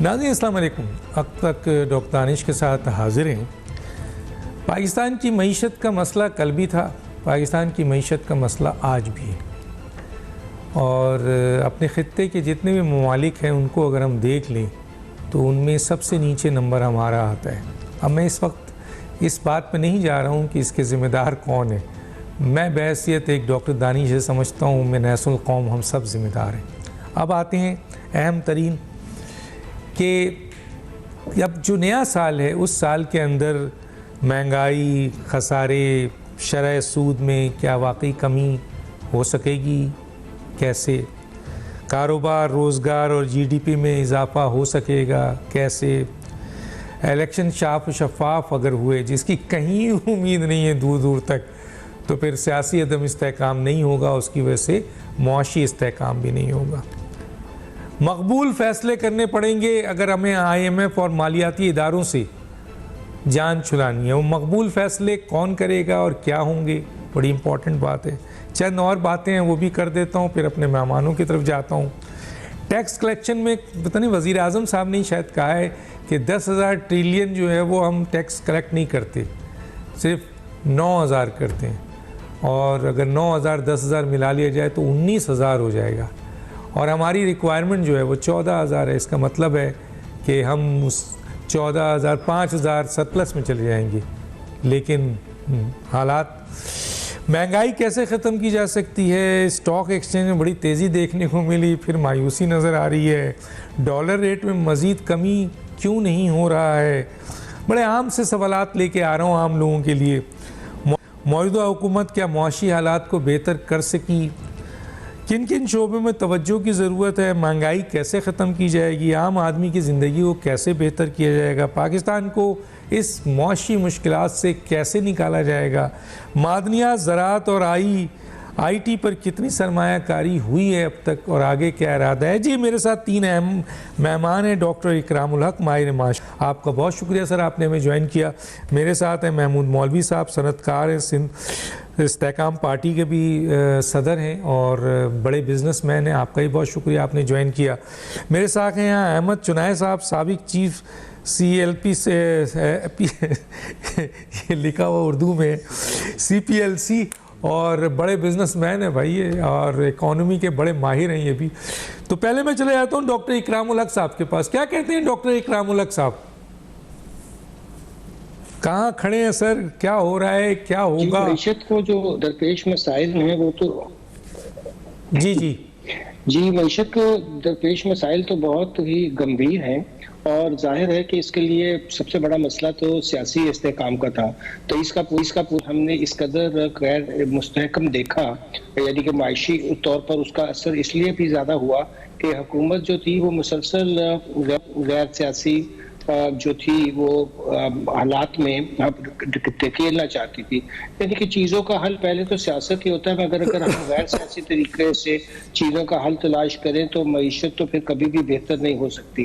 नाज़रीन अस्सलाम वालेकुम। अब तक डॉक्टर दानिश के साथ हाजिर हैं। पाकिस्तान की मईशत का मसला कल भी था, पाकिस्तान की मईशत का मसला आज भी है, और अपने ख़ित्ते के जितने भी ममालिक हैं उनको अगर हम देख लें तो उनमें सबसे नीचे नंबर हमारा आता है। अब मैं इस वक्त इस बात पर नहीं जा रहा हूँ कि इसके ज़िम्मेदार कौन है। मैं बहैसियत एक डॉक्टर दानिश से समझता हूँ मैं नेशनल कौम हम सब ज़िम्मेदार हैं। अब आते हैं अहम तरीन कि अब जो नया साल है उस साल के अंदर महंगाई, खसारे, शरह सूद में क्या वाकई कमी हो सकेगी, कैसे कारोबार, रोज़गार और जीडीपी में इजाफ़ा हो सकेगा, कैसे इलेक्शन साफ शफाफ अगर हुए जिसकी कहीं उम्मीद नहीं है दूर दूर तक, तो फिर सियासी अदम इस्तेहकाम नहीं होगा, उसकी वजह से मुआशी इस्तेहकाम भी नहीं होगा। मकबूल फ़ैसले करने पड़ेंगे अगर हमें IMF और मालियाती इदारों से जान छुड़ानी है। वो मकबूल फ़ैसले कौन करेगा और क्या होंगे, बड़ी इम्पॉर्टेंट बात है। चंद और बातें हैं वो भी कर देता हूँ, फिर अपने मेहमानों की तरफ जाता हूँ। टैक्स कलेक्शन में पता नहीं वज़ीर आज़म साहब ने शायद कहा है कि 10,000 ट्रिलियन जो है वो हम टैक्स कलेक्ट नहीं करते, सिर्फ 9,000 करते हैं, और अगर 9,000 10,000 मिला लिया जाए तो 19,000 हो जाएगा, और हमारी रिक्वायरमेंट जो है वो 14,000 है। इसका मतलब है कि हम उस 14,000 5,000 सरप्लस में चले जाएंगे। लेकिन हालात, महंगाई कैसे ख़त्म की जा सकती है? स्टॉक एक्सचेंज में बड़ी तेज़ी देखने को मिली, फिर मायूसी नज़र आ रही है। डॉलर रेट में मज़ीद कमी क्यों नहीं हो रहा है? बड़े आम से सवालात लेके आ रहा हूँ आम लोगों के लिए। मौजूदा हुकूमत क्या मुआशी हालात को बेहतर कर सकी? किन किन शोबों में तवज्जो की ज़रूरत है? महंगाई कैसे ख़त्म की जाएगी? आम आदमी की ज़िंदगी को कैसे बेहतर किया जाएगा? पाकिस्तान को इस मुआशी मुश्किलात से कैसे निकाला जाएगा? मादनियात, ज़राअत और IT पर कितनी सरमायाकारी हुई है अब तक, और आगे क्या इरादा है? जी, मेरे साथ 3 अहम मेहमान हैं। डॉक्टर इकरामुल हक, माहिर माश, आपका बहुत शुक्रिया सर, आपने हमें ज्वाइन किया। मेरे साथ हैं महमूद मौलवी साहब, सनतकार हैं, सिंध इस्तेहकाम पार्टी के भी सदर हैं और बड़े बिजनेसमैन हैं। आपका भी बहुत शुक्रिया, आपने ज्वाइन किया। मेरे साथ हैं यहाँ अहमद चुनाय साहब, साबिक चीफ CLP से ये लिखा हुआ उर्दू में CPLC, और बड़े बिजनेसमैन हैं भाई ये, और इकोनॉमी के बड़े माहिर हैं ये भी। तो पहले मैं चले जाता हूँ डॉक्टर इकरामुल हक साहब के पास। क्या कहते हैं डॉक्टर इकरामुल हक साहब, कहाँ खड़े हैं सर? क्या हो रहा है, क्या होगा? मईशत को जो दरपेश मसाइल हैं वो तो जी मईशत को दरपेश मसाइल तो बहुत ही गंभीर हैं, और जाहिर है कि इसके लिए सबसे बड़ा मसला तो सियासी इस्तेहकाम का था। तो इसका हमने इस कदर गैर मुस्तहकम देखा, यानी कि माशी तौर पर उसका असर इसलिए भी ज़्यादा हुआ कि हुकूमत जो थी वो मुसलसल गैर सियासी जो थी वो हालात में धकेलना चाहती थी। यानी कि चीज़ों का हल पहले तो सियासत ही होता है, मगर अगर हम गैर सियासी तरीके से चीज़ों का हल तलाश करें तो मईशत तो फिर कभी भी बेहतर नहीं हो सकती।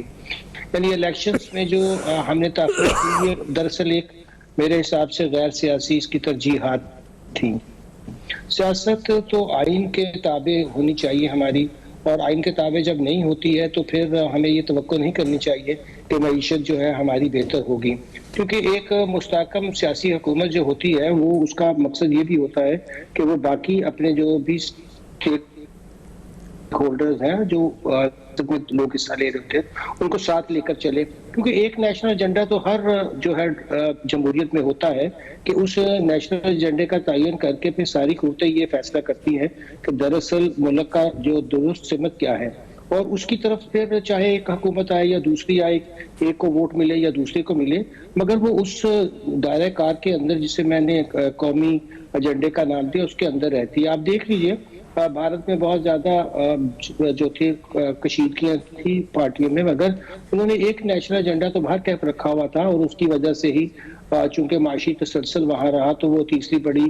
यानी इलेक्शंस में जो हमने ताक़त की है, दरअसल एक मेरे हिसाब से गैर सियासी इसकी तरजीहात थी। सियासत तो आइन के ताबे होनी चाहिए हमारी, और आइन के ताबे जब नहीं होती है तो फिर हमें ये तवक्को नहीं करनी चाहिए कि मईशत जो है हमारी बेहतर होगी, क्योंकि एक मुस्तहकम सियासी हुकूमत जो होती है वो उसका मकसद ये भी होता है कि वो बाकी अपने जो भी स्टेक होल्डर्स हैं, जो लोग हिस्सा ले रहे होते हैं, उनको साथ लेकर चले। क्योंकि एक नेशनल एजेंडा तो हर जो है जमहूरियत में होता है कि उस नेशनल एजेंडे का तयन करके फिर सारी कुव्वतें ये फैसला करती हैं कि दरअसल मुल्क का जो दुरुस्त सिमत क्या है, और उसकी तरफ फिर चाहे एक हुकूमत आए या दूसरी आए, एक को वोट मिले या दूसरे को मिले, मगर वो उस दायरे कार के अंदर जिसे मैंने कौमी एजेंडे का नाम दिया उसके अंदर रहती है। आप देख लीजिए भारत में बहुत ज्यादा जो थी कशीदगियां थी पार्टियों में, मगर उन्होंने एक नेशनल एजेंडा तो बाहर कैप रखा हुआ था, और उसकी वजह से ही चूंकि माशी तसलसल वहां रहा तो वो तीसरी बड़ी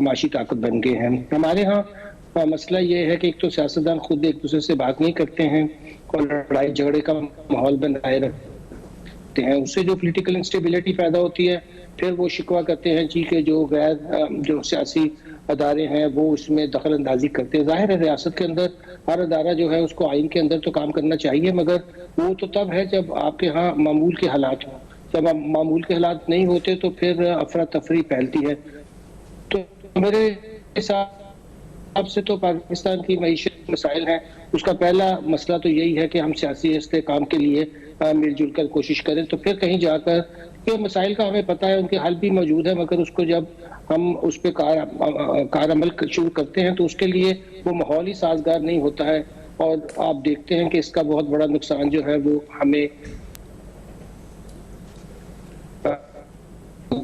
माशी ताकत बन गए हैं। हमारे यहाँ मसला ये है कि एक तो सियासतदान खुद एक दूसरे से बात नहीं करते हैं और लड़ाई झगड़े का माहौल बनाए रखते हैं, उससे जो पोलिटिकल इंस्टेबिलिटी पैदा होती है, फिर वो शिकवा करते हैं जी के जो गैर जो सियासी अदारे हैं वो उसमें दखल अंदाजी करते हैं। जाहिर है रियासत के अंदर हर अदारा जो है उसको आइन के अंदर तो काम करना चाहिए, मगर वो तो तब है जब आपके यहाँ मामूल के हालात हों। जब मामूल के हालात नहीं होते तो फिर अफरा तफरी फैलती है। तो मेरे हिसाब से तो पाकिस्तान की मईशत मसाइल हैं, उसका पहला मसला तो यही है कि हम सियासी इस्तेहकाम के लिए मिलजुल कर कोशिश करें, तो फिर कहीं जाकर ये मसाइल का हमें पता है, उनके हल भी मौजूद है, मगर उसको जब हम उस पर कार अमल शुरू करते हैं तो उसके लिए वो माहौल ही साजगार नहीं होता है। और आप देखते हैं कि इसका बहुत बड़ा नुकसान जो है वो हमें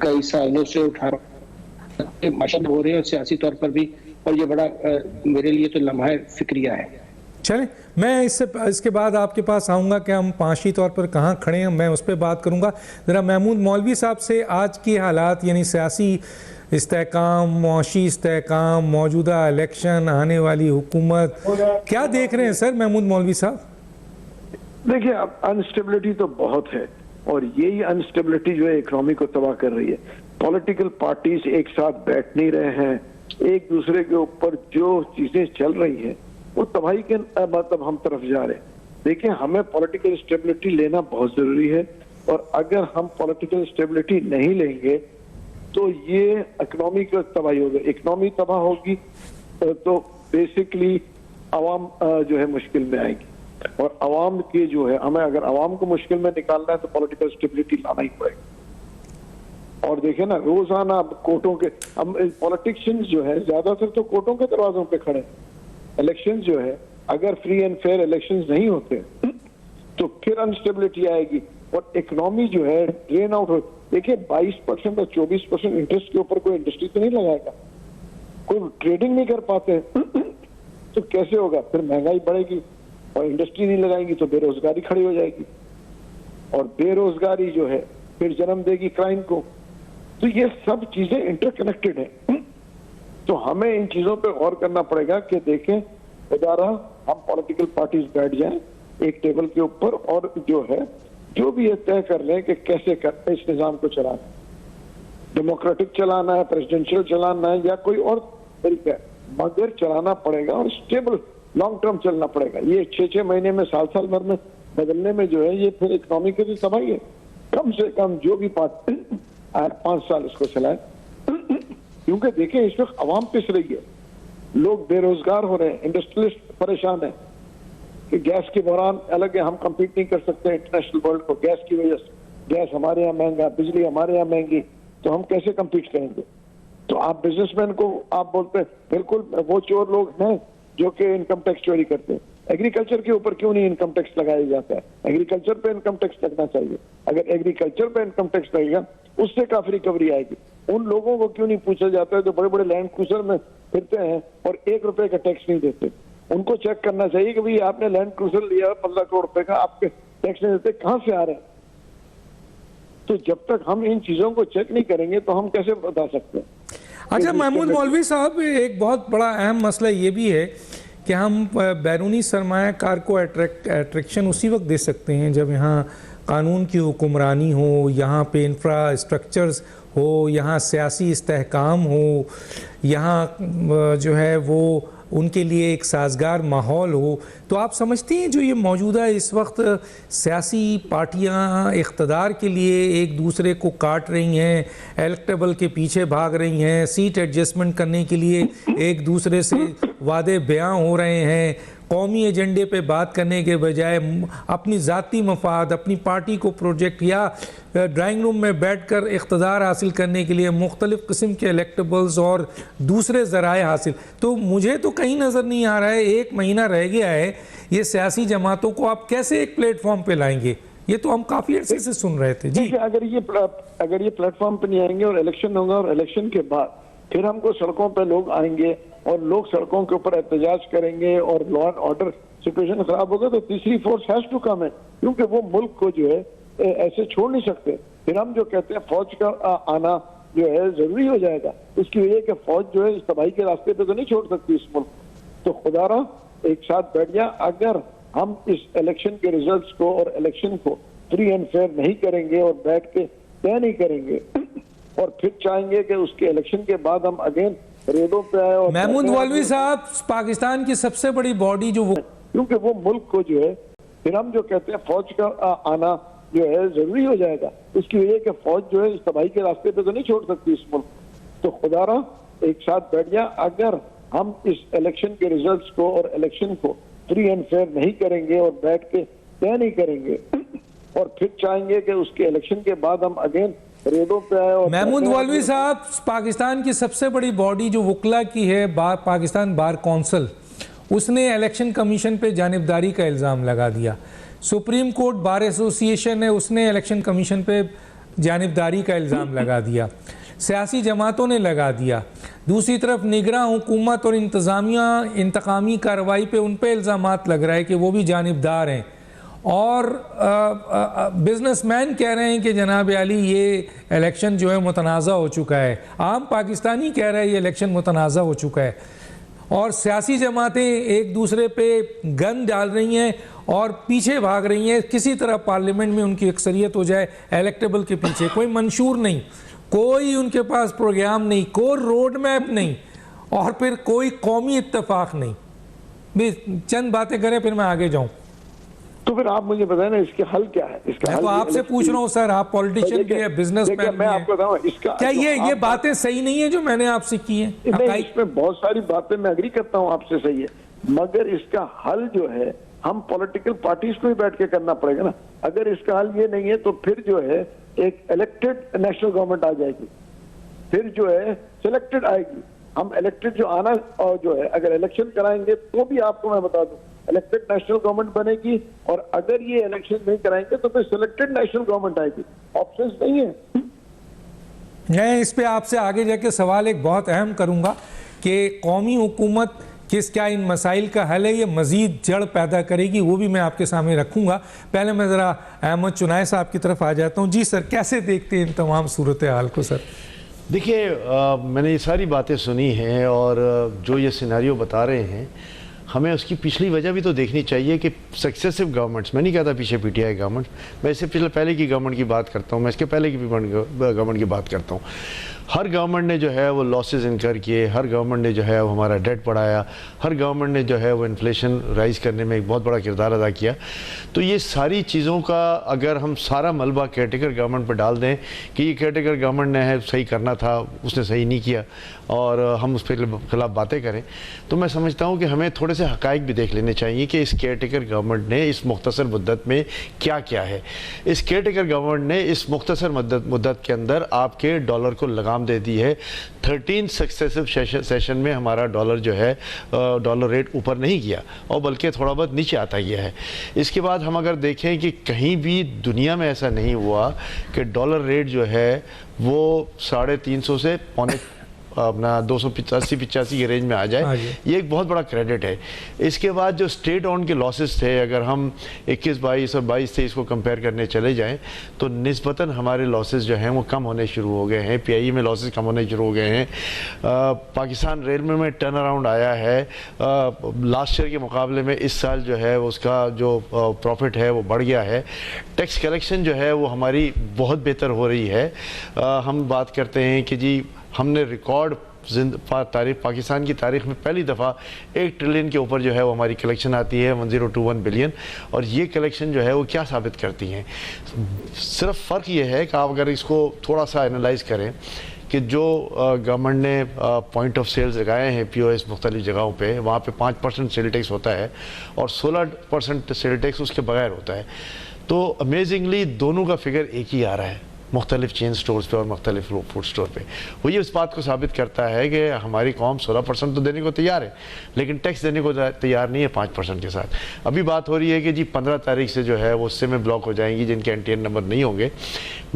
कई सालों से उठा मशहूर हो रहे हैं और सियासी तौर पर भी, और ये बड़ा मेरे लिए तो लम्हा फिक्रिया है। चलें, मैं इसके बाद आपके पास आऊँगा कि हम पांशी तौर पर कहाँ खड़े हैं, मैं उस पर बात करूँगा। ज़रा महमूद मौलवी साहब से आज के हालात यानी सियासी इस्तेहकाम, मुआशी इस्तेहकाम, मौजूदा इलेक्शन, आने वाली हुकूमत, क्या देख रहे हैं सर महमूद मौलवी साहब? देखिए, अब अनस्टेबिलिटी तो बहुत है और यही अनस्टेबिलिटी जो है इकोनॉमी को तबाह कर रही है। पॉलिटिकल पार्टीज एक साथ बैठ नहीं रहे हैं, एक दूसरे के ऊपर जो चीजें चल रही हैं वो तबाही के मतलब हम तरफ जा रहे हैं। देखिए, हमें पॉलिटिकल स्टेबिलिटी लेना बहुत जरूरी है और अगर हम पॉलिटिकल स्टेबिलिटी नहीं लेंगे तो ये इकोनॉमी का तबाही होगा। इकोनॉमी तबाह होगी तो बेसिकली आवाम जो है मुश्किल में आएगी और आवाम के जो है हमें अगर आवाम को मुश्किल में निकालना है तो पॉलिटिकल स्टेबिलिटी लाना ही पड़ेगा। और देखिए ना, रोजाना कोर्टों के हम पॉलिटिशियंस जो है ज्यादातर तो कोर्टों के दरवाजों पे खड़े हैं। इलेक्शन जो है अगर फ्री एंड फेयर इलेक्शंस नहीं होते तो फिर अनस्टेबिलिटी आएगी और इकोनॉमी जो है ड्रेन आउट हो। देखिए 22% और 24% इंटरेस्ट के ऊपर कोई इंडस्ट्री तो नहीं लगाएगा, कोई ट्रेडिंग नहीं कर पाते तो कैसे होगा? फिर महंगाई बढ़ेगी और इंडस्ट्री नहीं लगाएंगी तो बेरोजगारी खड़ी हो जाएगी और बेरोजगारी जो है फिर जन्म देगी क्राइम को। तो ये सब चीजें इंटरकनेक्टेड है। तो हमें इन चीजों पे गौर करना पड़ेगा कि देखें खुदारा हम पॉलिटिकल पार्टीज बैठ जाएं एक टेबल के ऊपर और जो है जो भी ये तय कर लें कि कैसे करते इस निजाम को चलाना है, डेमोक्रेटिक चलाना है, प्रेसिडेंशियल चलाना है या कोई और तरीका है, मगर चलाना पड़ेगा और स्टेबल लॉन्ग टर्म चलना पड़ेगा। ये 6-6 महीने में साल भर में बदलने में जो है ये फिर इकोनॉमी की भी तबाही है। कम से कम जो भी 5 साल इसको चलाए क्योंकि देखिए इस वक्त आवाम पिस रही है, लोग बेरोजगार हो रहे हैं, इंडस्ट्रियलिस्ट परेशान है कि गैस के बहरान अलग है, हम कम्पीट नहीं कर सकते इंटरनेशनल वर्ल्ड को गैस की वजह से। गैस हमारे यहाँ महंगा, बिजली हमारे यहाँ महंगी, तो हम कैसे कम्पीट करेंगे? तो आप बिजनेसमैन को आप बोलते हैं बिल्कुल वो चोर लोग हैं जो कि इनकम टैक्स चोरी करते हैं। एग्रीकल्चर के ऊपर क्यों नहीं इनकम टैक्स लगाया जाता है? एग्रीकल्चर पे इनकम टैक्स लगना चाहिए। अगर एग्रीकल्चर पे इनकम टैक्स लगेगा उससे काफी रिकवरी आएगी। उन लोगों को क्यों नहीं पूछा जाता है जो बड़े बड़े लैंड क्रूजर में फिरते हैं और 1 रुपए का टैक्स नहीं देते? उनको चेक करना चाहिए कि भाई आपने लैंड क्रूजर लिया 15 करोड़ रुपए का, आपके टैक्स नहीं देते, कहां से आ रहे हैं? तो जब तक हम इन चीजों को चेक नहीं करेंगे तो हम कैसे बता सकते हैं? अच्छा महमूद मौलवी साहब, एक बहुत बड़ा अहम मसला ये भी है कि हम बैरूनी सरमायाकार को अट्रैक्शन उसी वक्त दे सकते हैं जब यहाँ कानून की हुक्मरानी हो, यहाँ पे इंफ्रास्ट्रक्चर्स हो, यहाँ सियासी इस्तेहकाम हो, यहाँ जो है वो उनके लिए एक साजगार माहौल हो। तो आप समझते हैं जो ये मौजूदा इस वक्त सियासी पार्टियां इक़्तिदार के लिए एक दूसरे को काट रही हैं, इलेक्टेबल के पीछे भाग रही हैं, सीट एडजस्टमेंट करने के लिए एक दूसरे से वादे बयां हो रहे हैं, कौमी एजेंडे पे बात करने के बजाय अपनी ज़ाती मफाद, अपनी पार्टी को प्रोजेक्ट या ड्राइंग रूम में बैठकर इक़्तिदार हासिल करने के लिए मुख्तलिफ़ किस्म के इलेक्टेबल्स और दूसरे ज़राए हासिल। तो मुझे तो कहीं नज़र नहीं आ रहा है, 1 महीना रह गया है, ये सियासी जमातों को आप कैसे एक प्लेटफॉर्म पे लाएंगे? ये तो हम काफ़ी अर्से से सुन रहे थे जी। अगर ये प्लेटफॉर्म पे नहीं आएंगे और इलेक्शन होगा और इलेक्शन के बाद फिर हमको सड़कों पे लोग आएंगे और लोग सड़कों के ऊपर एहतजाज करेंगे और लॉ एंड ऑर्डर सिचुएशन खराब होगा तो तीसरी फोर्स हैज टू कम है, क्योंकि वो मुल्क को जो है ऐसे छोड़ नहीं सकते। फिर हम जो कहते हैं फौज का आना जो है जरूरी हो जाएगा, उसकी वजह कि फौज जो है इस तबाही के रास्ते पे तो नहीं छोड़ सकती इस मुल्क। तो खुदारा एक साथ बैठ गया, अगर हम इस इलेक्शन के रिजल्ट्स को और इलेक्शन को फ्री एंड फेयर नहीं करेंगे और बैठ के तय नहीं करेंगे और फिर चाहेंगे कि उसके इलेक्शन के बाद हम अगेन रेडों पे आए। और महमूद मौलवी साहब, पाकिस्तान की सबसे बड़ी बॉडी जो क्योंकि वो मुल्क को जो है, फिर हम जो कहते हैं फौज का आना जो है जरूरी हो जाएगा, उसकी वजह कि फौज जो है इस तबाही के रास्ते पे तो नहीं छोड़ सकती इस मुल्क। तो खुदारा एक साथ बैठ गया, अगर हम इस इलेक्शन के रिजल्ट्स को और इलेक्शन को फ्री एंड फेयर नहीं करेंगे और बैठ के तय नहीं करेंगे और फिर चाहेंगे कि उसके इलेक्शन के बाद हम अगेन रेडों पे आए। और महमूद मौलवी साहब, पाकिस्तान की सबसे बड़ी बॉडी जो वकला की है, पाकिस्तान बार कौंसिल, उसने इलेक्शन कमीशन पे जानिबदारी का इल्ज़ाम लगा दिया। सुप्रीम कोर्ट बार एसोसिएशन है, उसने इलेक्शन कमीशन पे जानिबदारी का इल्ज़ाम लगा दिया। सियासी जमातों ने लगा दिया। दूसरी तरफ निगरान हुकूमत और इंतज़ामिया इंतकामी कार्रवाई पे उन पे इल्ज़ामात लग रहा है कि वो भी जानिबदार हैं। और बिजनेसमैन कह रहे हैं कि जनाब अली ये इलेक्शन जो है मुतनाज़ा हो चुका है। आम पाकिस्तानी कह रहा है ये इलेक्शन मुतनाज़ा हो चुका है। और सियासी जमातें एक दूसरे पे गन डाल रही हैं और पीछे भाग रही हैं, किसी तरह पार्लियामेंट में उनकी अक्सरियत हो जाए इलेक्टेबल के पीछे। कोई मंशूर नहीं, कोई उनके पास प्रोग्राम नहीं, कोई रोड मैप नहीं, और फिर कोई कौमी इत्तेफाक नहीं। भी चंद बातें करें फिर मैं आगे जाऊं। तो फिर आप मुझे बताएं ना इसके हल क्या है। इसका मैं तो आपसे पूछ रहा हूं सर, आप पॉलिटिशियन भी है, बिजनेसमैन भी मैं आपको बताऊं इसका क्या ये बातें सही नहीं है जो मैंने आपसे की हैं? इसमें बहुत सारी बातें मैं एग्री करता हूं आपसे, सही है, मगर इसका हल जो है हम पॉलिटिकल पार्टीज को ही बैठ के करना पड़ेगा ना। अगर इसका हल ये नहीं है तो फिर जो है एक इलेक्टेड नेशनल गवर्नमेंट आ जाएगी, फिर जो है सिलेक्टेड आएगी। हम इलेक्टेड जो आना और जो है अगर इलेक्शन कराएंगे तो भी आपको मैं बता दूं इलेक्टेड नेशनल गवर्नमेंट बनेगी, और अगर ये इलेक्शन नहीं कराएंगे तो फिर सिलेक्टेड नेशनल गवर्नमेंट आएगी। ऑप्शंस नहीं है। मैं इस पे आपसे आगे जाके सवाल एक बहुत अहम करूंगा कि कौमी हुकूमत क्या इन मसाइल का हल है, ये मज़ीद जड़ पैदा करेगी, वो भी मैं आपके सामने रखूंगा। पहले मैं ज़रा अहमद चुनाय साहब की तरफ आ जाता हूँ। जी सर, कैसे देखते हैं इन तमाम सूरत हाल को? सर देखिए, मैंने ये सारी बातें सुनी हैं और जो ये सिनेरियो बता रहे हैं, हमें उसकी पिछली वजह भी तो देखनी चाहिए कि सक्सेसिव गवर्नमेंट्स, मैं नहीं कहता पीछे पीटीआई गवर्नमेंट, मैं इससे पहले की गवर्नमेंट की बात करता हूँ, मैं इसके पहले की गवर्नमेंट की बात करता हूँ। हर गवर्नमेंट ने जो है वो लॉसेस इनकर किए, हर गवर्नमेंट ने जो है वो हमारा डेट बढ़ाया, हर गवर्नमेंट ने जो है वो इन्फ्लेशन राइज करने में एक बहुत बड़ा किरदार अदा किया। तो ये सारी चीज़ों का अगर हम सारा मलबा केयरटेकर गवर्नमेंट पर डाल दें कि ये केयरटेकर गवर्नमेंट ने है सही करना था, उसने सही नहीं किया, और हम उस पर खिलाफ बातें करें, तो मैं समझता हूँ कि हमें थोड़े से हक़ाइक़ भी देख लेने चाहिए कि इस केयरटेकर गवर्नमेंट ने इस मुख्तसर मुद्दत में क्या किया है। इस केयरटेकर गवर्नमेंट ने इस मुख्तसर मुद्दत के अंदर आपके डॉलर को लगाम दे दी है। 13 सक्सेसिव सेशन में हमारा डॉलर जो है डॉलर रेट ऊपर नहीं गया और बल्कि थोड़ा बहुत नीचे आता गया है। इसके बाद हम अगर देखें कि कहीं भी दुनिया में ऐसा नहीं हुआ कि डॉलर रेट जो है वो 350 से पौने अपना 285 के रेंज में आ जाए, ये एक बहुत बड़ा क्रेडिट है। इसके बाद जो स्टेट ऑन के लॉसेस थे, अगर हम 21-22 और 22-23 को कंपेयर करने चले जाएं तो निस्बतन हमारे लॉसेस जो हैं वो कम होने शुरू हो गए हैं। पीआईई में लॉसेस कम होने शुरू हो गए हैं। पाकिस्तान रेलवे में टर्न अराउंड आया है। लास्ट ईयर के मुकाबले में इस साल जो है उसका जो प्रॉफिट है वो बढ़ गया है। टैक्स कलेक्शन जो है वो हमारी बहुत बेहतर हो रही है। हम बात करते हैं कि जी हमने रिकॉर्ड तारीख पाकिस्तान की तारीख में पहली दफ़ा 1 ट्रिलियन के ऊपर जो है वो हमारी कलेक्शन आती है, 1021 बिलियन। और ये कलेक्शन जो है वो क्या साबित करती हैं? सिर्फ फ़र्क ये है कि आप अगर इसको थोड़ा सा एनालाइज करें कि जो गवर्नमेंट ने पॉइंट ऑफ सेल्स लगाए हैं पीओएस मुख्तलिफ जगहों पे, वहाँ पे 5% सेल टैक्स होता है और 16% सेल टैक्स उसके बगैर होता है। तो अमेजिंगली दोनों का फिगर एक ही आ रहा है मुख्तलिफ चेन स्टोर्स पे और मुख्तलिफ फूड स्टोर पे। वो ये इस बात को साबित करता है कि हमारी कौम 16% तो देने को तैयार है, लेकिन टैक्स देने को तैयार नहीं है 5% के साथ। अभी बात हो रही है कि जी 15 तारीख से जो है वो सिमें ब्लॉक हो जाएंगी जिनके एनटीएन नंबर नहीं होंगे।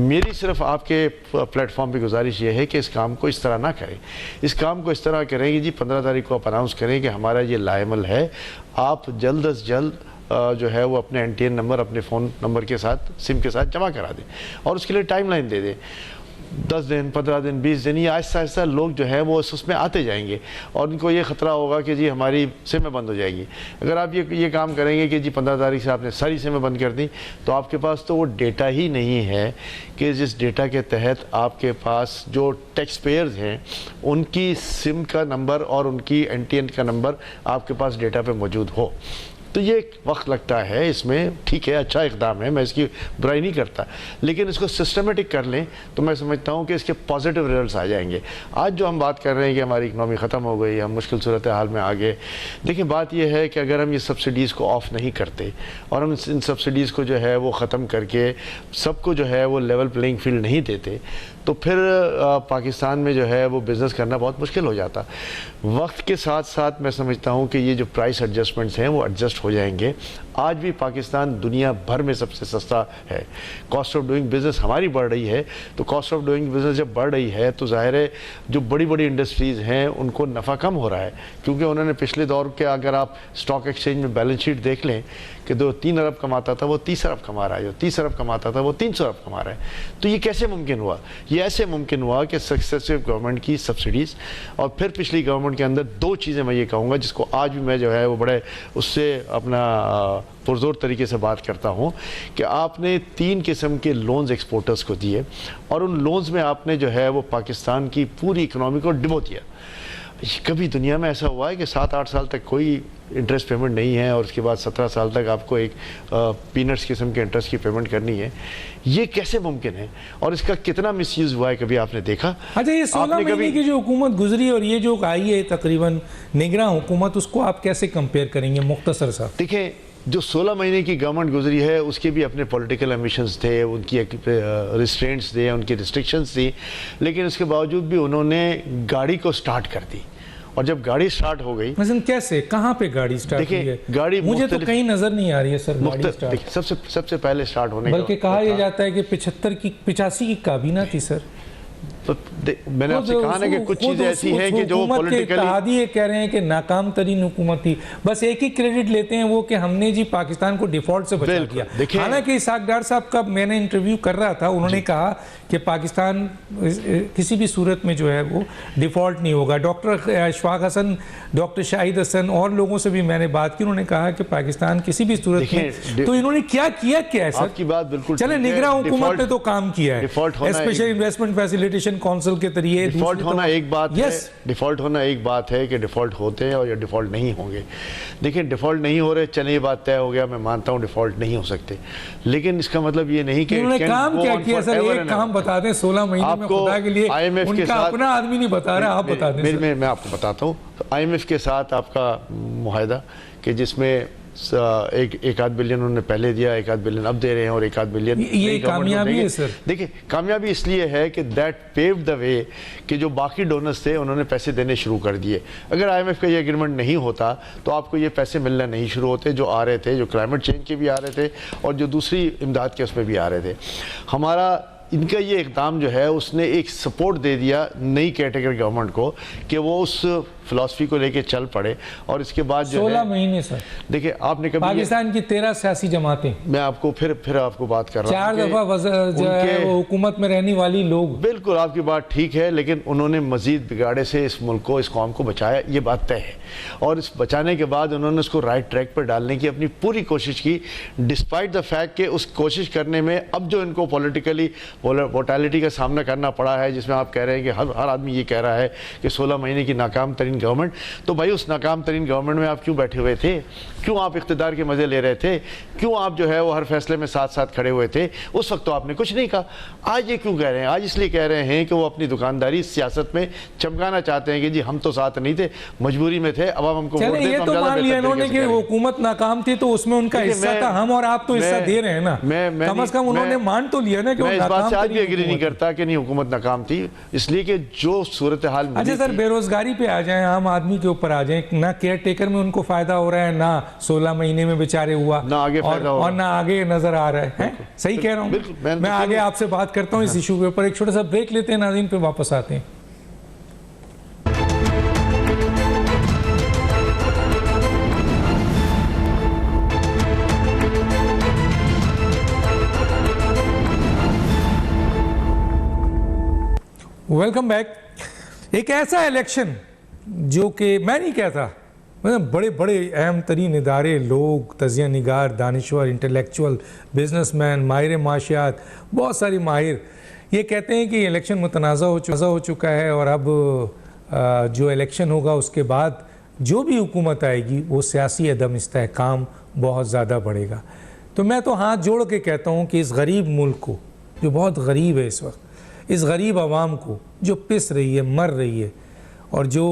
मेरी सिर्फ आपके प्लेटफॉर्म पर गुजारिश ये है कि इस काम को इस तरह ना करें। इस काम को इस तरह करें कि जी 15 तारीख को आप अनाउंस करें कि हमारा ये लाएमल है, आप जल्द अज जल्द जो है वो अपने एनटीएन नंबर अपने फ़ोन नंबर के साथ सिम के साथ जमा करा दें और उसके लिए टाइमलाइन दे दें। 10 दिन, 15 दिन, 20 दिन, ये आहिस्ता आहिस्ता लोग जो है वो उसमें आते जाएंगे और उनको ये ख़तरा होगा कि जी हमारी सिमें बंद हो जाएगी। अगर आप ये काम करेंगे कि जी 15 तारीख से आपने सारी सिमें बंद कर दी, तो आपके पास तो वो डेटा ही नहीं है कि जिस डेटा के तहत आपके पास जो टैक्स पेयर्स हैं उनकी सिम का नंबर और उनकी NTN का नंबर आपके पास डेटा पे मौजूद हो। तो ये वक्त लगता है इसमें, ठीक है, अच्छा इक़दाम है, मैं इसकी बुराई नहीं करता, लेकिन इसको सिस्टमेटिक कर लें तो मैं समझता हूँ कि इसके पॉजिटिव रिजल्ट्स आ जाएंगे। आज जो हम बात कर रहे हैं कि हमारी इकनॉमी ख़त्म हो गई, हम मुश्किल सूरत हाल में आ गए, देखिए बात यह है कि अगर हम ये सब्सिडीज़ को ऑफ़ नहीं करते और हम इन सब्सिडीज़ को जो है वो ख़त्म करके सबको जो है वो लेवल प्लेइंग फील्ड नहीं देते, तो फिर पाकिस्तान में जो है वो बिज़नेस करना बहुत मुश्किल हो जाता। वक्त के साथ साथ मैं समझता हूँ कि ये जो प्राइस एडजस्टमेंट्स हैं वो एडजस्ट हो जाएंगे। आज भी पाकिस्तान दुनिया भर में सबसे सस्ता है। कॉस्ट ऑफ डूइंग बिज़नेस हमारी बढ़ रही है, तो कॉस्ट ऑफ डूइंग बिज़नेस जब बढ़ रही है तो ज़ाहिर है जो बड़ी बड़ी इंडस्ट्रीज़ हैं उनको नफ़ा कम हो रहा है, क्योंकि उन्होंने पिछले दौर के अगर आप स्टॉक एक्सचेंज में बैलेंस शीट देख लें कि जो 3 अरब कमाता था वो 30 अरब कमा रहा है, जो 30 अरब कमाता था वो 300 अरब कमा रहा है। तो ये कैसे मुमकिन हुआ? ये ऐसे मुमकिन हुआ कि सक्सेसिव गवर्नमेंट की सब्सिडीज़ और फिर पिछली गवर्नमेंट के अंदर 2 चीज़ें मैं ये कहूँगा जिसको आज भी मैं जो है वो बड़े उससे अपना पुरजोर तरीके से बात करता हूँ कि आपने 3 किस्म के लोन्स एक्सपोर्टर्स को दिए और उन लोन्स में आपने जो है वो पाकिस्तान की पूरी इकनॉमी को डुबो दिया। कभी दुनिया में ऐसा हुआ है कि 7-8 साल तक कोई इंटरेस्ट पेमेंट नहीं है और उसके बाद 17 साल तक आपको एक पीनट्स किस्म के इंटरेस्ट की पेमेंट करनी है? ये कैसे मुमकिन है और इसका कितना मिसयूज़ हुआ है, कभी आपने देखा? अच्छा, ये 16 महीने की जो हुकूमत गुजरी और ये जो आई है तकरीबन निगरान हुकूमत, उसको आप कैसे कंपेयर करेंगे मुख्तसर साहब? देखें, जो 16 महीने की गवर्नमेंट गुजरी है उसके भी अपने पॉलिटिकल एम्बिशंस थे, उनकी रिस्ट्रेंट्स थे, उनकी रिस्ट्रिक्शंस थी, लेकिन उसके बावजूद भी उन्होंने गाड़ी को स्टार्ट कर दी। और जब गाड़ी स्टार्ट हो गई, मतलब कैसे, कहाँ पे गाड़ी स्टार्ट हुई है? गाड़ी मुझे तो कहीं नजर नहीं आ रही है सर गाड़ी स्टार्ट। सबसे पहले स्टार्ट होने बल्कि कहा यह जाता है कि 85 की काबीना थी सर। तो मैंने आपसे कहा ना कि कुछ चीजें ऐसी हैं कि जो पॉलिटिकली कह रहे हैं कि नाकाम तरीन हुकूमत थी, बस एक ही क्रेडिट लेते हैं वो कि हमने जी पाकिस्तान को डिफॉल्ट से बचा दिया। हालांकि इसाक डार साहब का मैंने इंटरव्यू कर रहा था, उन्होंने कहा कि पाकिस्तान किसी भी सूरत में जो है वो डिफॉल्ट नहीं होगा। डॉक्टर अशफाक हसन, डॉक्टर शाहिद हसन और लोगों से भी मैंने बात की, उन्होंने कहा कि पाकिस्तान किसी भी सूरत में, तो इन्होंने क्या किया है सर? आपकी बात बिल्कुल चले, निगरान हुकूमत ने तो काम किया है, स्पेशल इन्वेस्टमेंट फैसिलिटेशन काउंसिल के जरिए। डिफॉल्ट होना एक बात है, डिफॉल्ट होना एक बात है कि डिफॉल्ट होते हैं और या डिफॉल्ट नहीं होंगे। देखिए, डिफॉल्ट नहीं हो रहे, चलिए ये बात तय हो गया, मैं मानता हूँ डिफॉल्ट नहीं हो सकते, लेकिन इसका मतलब ये नहीं कि उन्होंने काम क्या किया सर? एक काम बता दें, 16 महीने में खुदा के लिए IMF के साथ, अपना आदमी नहीं बता रहा, आप बता दें। मैं आपको बताता हूँ, IMF के साथ आपका मुआहदा कि जिसमें 1-8 बिलियन उन्होंने पहले दिया, 1-8 बिलियन अब दे रहे हैं और 1-8 बिलियन ये कामयाबी है सर। देखिए, कामयाबी इसलिए है कि दैट पेव्ड द वे कि जो बाकी डोनर्स थे उन्होंने पैसे देने शुरू कर दिए। अगर IMF का ये एग्रीमेंट नहीं होता तो आपको ये पैसे मिलना नहीं शुरू होते जो आ रहे थे, जो क्लाइमेट चेंज के भी आ रहे थे और जो दूसरी इमदाद के उसमें भी आ रहे थे। हमारा इनका ये इक़दाम जो है उसने एक सपोर्ट दे दिया नई कैटेगरी गवर्नमेंट को कि वो उस फिलॉसफी को लेके चल पड़े। और इसके बाद जो 16 महीने सर, देखिए आपने कभी पाकिस्तान की 13 सियासी जमातें, मैं आपको फिर आपको बात कर रहा हूँ, 4 दफा हुकूमत में रहने वाली लोग। बिल्कुल आपकी बात ठीक है, लेकिन उन्होंने मजीद बिगाड़े से इस मुल्क को, इस कौम को बचाया, ये बात तय है। और इस बचाने के बाद उन्होंने उसको राइट ट्रैक पर डालने की अपनी पूरी कोशिश की, डिस्पाइट द फैक्ट कि उस कोशिश करने में अब जो इनको पॉलिटिकली वोटालिटी का सामना करना पड़ा है, जिसमें आप कह रहे हैं कि हर आदमी ये कह रहा है कि 16 महीने की नाकाम तरीन गवर्नमेंट, तो भाई उस नाकाम तरीन गवर्नमेंट में आप क्यों बैठे हुए थे? क्यों आप इख्तिदार के मजे ले रहे थे? क्यों आप जो है वो हर फैसले में साथ साथ खड़े हुए थे? उस वक्त तो आपने कुछ नहीं कहा। आज ये क्यों कह रहे हैं? आज इसलिए कह रहे हैं कि वो अपनी दुकानदारी सियासत में चमकाना चाहते हैं कि जी हम तो साथ नहीं थे, मजबूरी में थे, अब हमको वोट दें तो हम ज़्यादा इन्होंने कि हुकूमत नाकाम थी तो उसमें उनका हिस्सा था, हम और आप तो हिस्सा दे रहे हैं ना, कम से कम उन्होंने मान तो लिया ना कि मैं इस बात से आज भी एग्री नहीं करता कि नहीं हुकूमत नाकाम थी, इसलिए कि जो सूरत हाल। अच्छा सर, बेरोजगारी पे आ जाएं, आम आदमी के ऊपर आ जाएं, ना केयर टेकर में उनको फायदा हो रहा है, ना 16 महीने में बेचारे हुआ, ना आगे फायदा और ना आगे नजर आ रहा है। सही कह रहा हूँ? मैं आगे आपसे बात करता हूँ इस इशू के ऊपर। एक छोटा सा ब्रेक लेते हैं नाज़रीन, पे वापस आते हैं। Welcome back. एक ऐसा इलेक्शन जो कि मैं नहीं कहता, मतलब बड़े बड़े अहम तरीन इदारे, लोग, तजिया निगार, दानिश्वर, इंटेलेक्चुअल, बिजनेसमैन, माहिर माशियात, बहुत सारी माहिर ये कहते हैं कि इलेक्शन मुतनाज़ा हो चुका है और अब जो इलेक्शन होगा उसके बाद जो भी हुकूमत आएगी वो सियासी अदम इस्तेहकाम बहुत ज़्यादा बढ़ेगा। तो मैं तो हाथ जोड़ के कहता हूँ कि इस गरीब मुल्क को, जो बहुत गरीब है इस वक्त, इस गरीब आवाम को जो पिस रही है, मर रही है और जो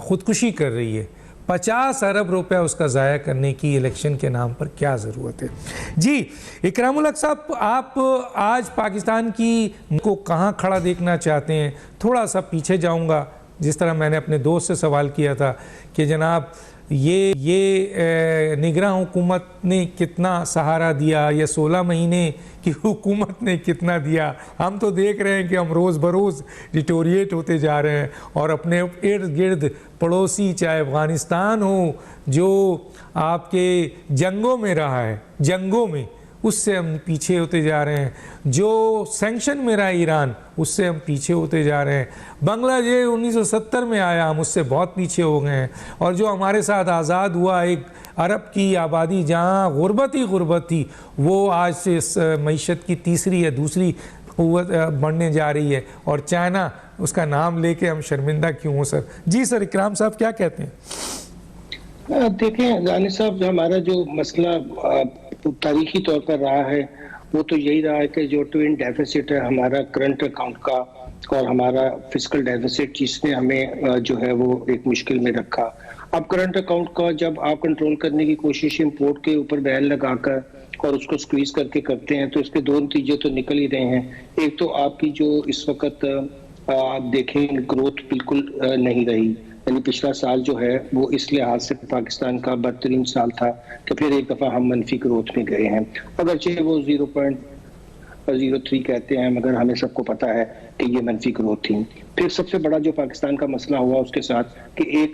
ख़ुदकुशी कर रही है, 50 अरब रुपया उसका ज़ाया करने की इलेक्शन के नाम पर क्या ज़रूरत है। जी इकरामुल हक साहब, आप आज पाकिस्तान की को कहाँ खड़ा देखना चाहते हैं? थोड़ा सा पीछे जाऊँगा, जिस तरह मैंने अपने दोस्त से सवाल किया था कि जनाब ये निगरान हुकूमत ने कितना सहारा दिया या 16 महीने की हुकूमत ने कितना दिया। हम तो देख रहे हैं कि हम रोज़ बरोज़ डिटोरिएट होते जा रहे हैं और अपने इर्द गिर्द पड़ोसी, चाहे अफ़गानिस्तान हो जो आपके जंगों में रहा है, जंगों में, उससे हम पीछे होते जा रहे हैं। जो सैंक्शन में रहा ईरान, उससे हम पीछे होते जा रहे हैं। बांग्लादेश 1970 में आया, हम उससे बहुत पीछे हो गए हैं। और जो हमारे साथ आज़ाद हुआ एक अरब की आबादी जहाँ गुर्बत ही गुर्बत थी, वो आज से इस मईशत की तीसरी या दूसरी क़ुव्वत बढ़ने जा रही है। और चाइना, उसका नाम लेके हम शर्मिंदा क्यों हो सर? जी सर, इकराम साहब क्या कहते हैं? देखें जानी साहब, जो हमारा जो मसला तारीखी तौर पर रहा है वो तो यही रहा है कि जो ट्विन डेफिसिट है हमारा करंट अकाउंट का और हमारा फिस्कल डेफिसिट, जिसने हमें जो है वो एक मुश्किल में रखा। अब करंट अकाउंट का जब आप कंट्रोल करने की कोशिश इंपोर्ट के ऊपर बैन लगाकर और उसको स्क्वीज करके करते हैं तो इसके दो नतीजे तो निकल ही रहे हैं। एक तो आपकी जो इस वक्त आप देखें ग्रोथ बिल्कुल नहीं रही, यानी पिछला साल जो है वो इस लिहाज से पाकिस्तान का बदतरीन साल था कि फिर एक दफ़ा हम मनफी ग्रोथ में गए हैं। अगरचे वो 0.03 कहते हैं, मगर हमें सबको पता है कि ये मनफी ग्रोथ थी। फिर सबसे बड़ा जो पाकिस्तान का मसला हुआ उसके साथ कि एक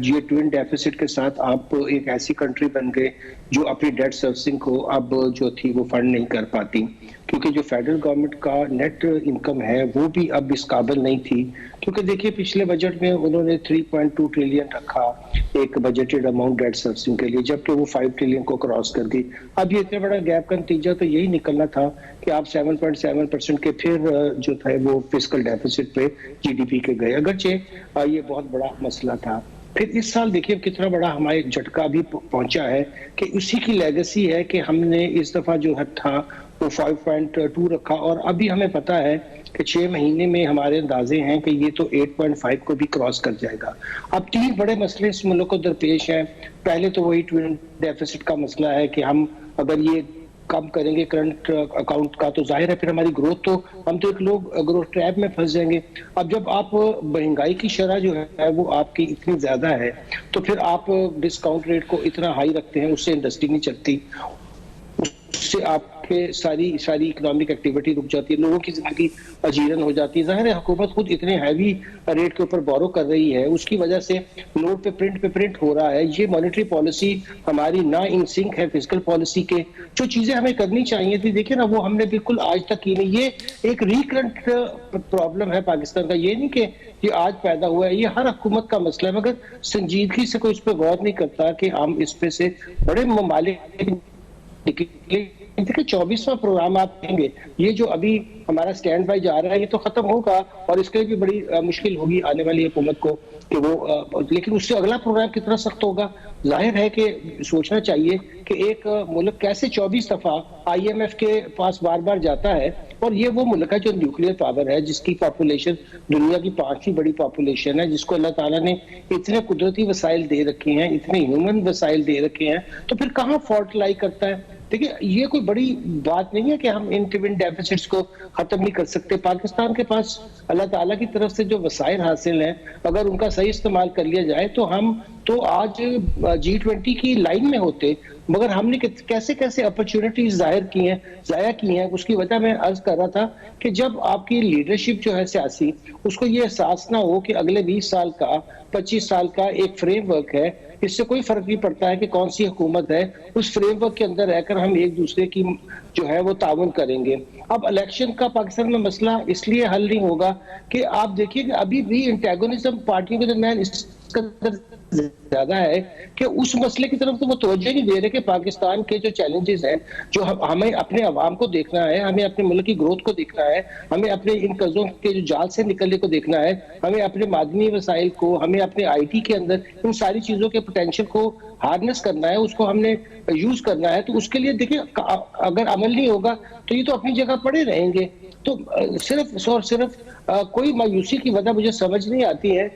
जी ट्विन डेफिसिट के साथ आप एक ऐसी कंट्री बन गए जो अपनी डेट सर्विसिंग को अब जो थी वो फंड नहीं कर पाती, क्योंकि जो फेडरल गवर्नमेंट का नेट इनकम है वो भी अब इस काबिल नहीं थी। क्योंकि देखिए पिछले बजट में उन्होंने 3.2 ट्रिलियन रखा एक बजटेड अमाउंट डेट सर्विसिंग के लिए, जबकि वो 5 ट्रिलियन को क्रॉस कर गई। अब ये इतना बड़ा गैप का नतीजा तो यही निकलना था कि आप 7.7% के फिर जो था वो फिस्कल डेफिसिट पे जीडीपी के गए, अगरचे ये बहुत बड़ा मसला था। फिर इस साल देखिए कितना बड़ा हमारे झटका भी पहुंचा है कि उसी की लेगेसी है कि हमने इस दफा जो हद था वो 5.2 रखा और अभी हमें पता है कि 6 महीने में हमारे अंदाजे हैं कि ये तो 8.5 को भी क्रॉस कर जाएगा। अब 3 बड़े मसले इस मुल्क को दरपेश हैं। पहले तो वही ट्विन डेफिसिट का मसला है कि हम अगर ये कम करेंगे करंट अकाउंट का तो जाहिर है फिर हमारी ग्रोथ तो हम तो एक लोग ग्रोथ ट्रैप में फंस जाएंगे। अब जब आप महंगाई की शरह जो है वो आपकी इतनी ज्यादा है तो फिर आप डिस्काउंट रेट को इतना हाई रखते हैं, उससे इंडस्ट्री नहीं चलती, उससे आपके सारी इकोनॉमिक एक्टिविटी रुक जाती है, लोगों की जिंदगी अजीरन हो जाती है। जाहिर है हुकूमत खुद इतने हैवी रेट के ऊपर बोरो कर रही है, उसकी वजह से नोट पे प्रिंट हो रहा है। ये मॉनेटरी पॉलिसी हमारी ना इन सिंक है फिस्कल पॉलिसी के। जो चीजें हमें करनी चाहिए थी देखिए ना वो हमने बिल्कुल आज तक की नहीं। ये एक रिकरेंट प्रॉब्लम है पाकिस्तान का, ये नहीं कि ये आज पैदा हुआ है, ये हर हुकूमत का मसला है, मगर संजीदगी से कोई इस पर गौर नहीं करता कि हम इस पे से बड़े ममालिक देखिए 24वां प्रोग्राम आप देंगे, ये जो अभी हमारा स्टैंड बाय जा रहा है ये तो खत्म होगा और इसके लिए भी बड़ी मुश्किल होगी आने वाली हुकूमत को कि वो, लेकिन उससे अगला प्रोग्राम कितना सख्त होगा। जाहिर है कि सोचना चाहिए कि एक मुल्क कैसे 24 दफा IMF के पास बार बार जाता है और ये वो मुल्क है जो न्यूक्लियर पावर है, जिसकी पॉपुलेशन दुनिया की 5वीं बड़ी पॉपुलेशन है, जिसको अल्लाह ताला ने इतने कुदरती वसाइल दे रखे हैं, इतने ह्यूमन वसाइल दे रखे हैं, तो फिर कहाँ फॉल्ट लाई करता है। देखिए ये कोई बड़ी बात नहीं है कि हम इन ट्विन डेफिसिट्स को खत्म नहीं कर सकते। पाकिस्तान के पास अल्लाह ताला की तरफ से जो वसाइल हासिल हैं अगर उनका सही इस्तेमाल कर लिया जाए तो हम तो आज G20 की लाइन में होते, मगर हमने कैसे कैसे अपॉर्चुनिटीज जाया की हैं। उसकी वजह मैं अर्ज कर रहा था कि जब आपकी लीडरशिप जो है सियासी, उसको ये एहसास ना हो कि अगले 20 साल का 25 साल का एक फ्रेमवर्क है इससे कोई फर्क नहीं पड़ता है कि कौन सी हुकूमत है, उस फ्रेमवर्क के अंदर रहकर हम एक दूसरे की जो है वो ताउन करेंगे। अब इलेक्शन का पाकिस्तान में मसला इसलिए हल नहीं होगा कि आप देखिए कि अभी भी एंटेगोनिज्म पार्टियों के दरमियान इस कदर ज्यादा है कि उस मसले की तरफ तो वो तवज्जो नहीं दे रहे कि पाकिस्तान के जो चैलेंजेस हैं, जो हमें अपने अवाम को देखना है, हमें अपने मुल्क की ग्रोथ को देखना है, हमें अपने इन कर्जों के जो जाल से निकलने को देखना है, हमें अपने मादनी वसाइल को, हमें अपने IT के अंदर इन सारी चीजों के पोटेंशियल को हार्नेस करना है, उसको हमने यूज करना है। तो उसके लिए देखिए अगर अमल नहीं होगा तो ये तो अपनी जगह पड़े रहेंगे। तो सिर्फ और सिर्फ कोई मायूसी की वजह मुझे समझ नहीं आती है,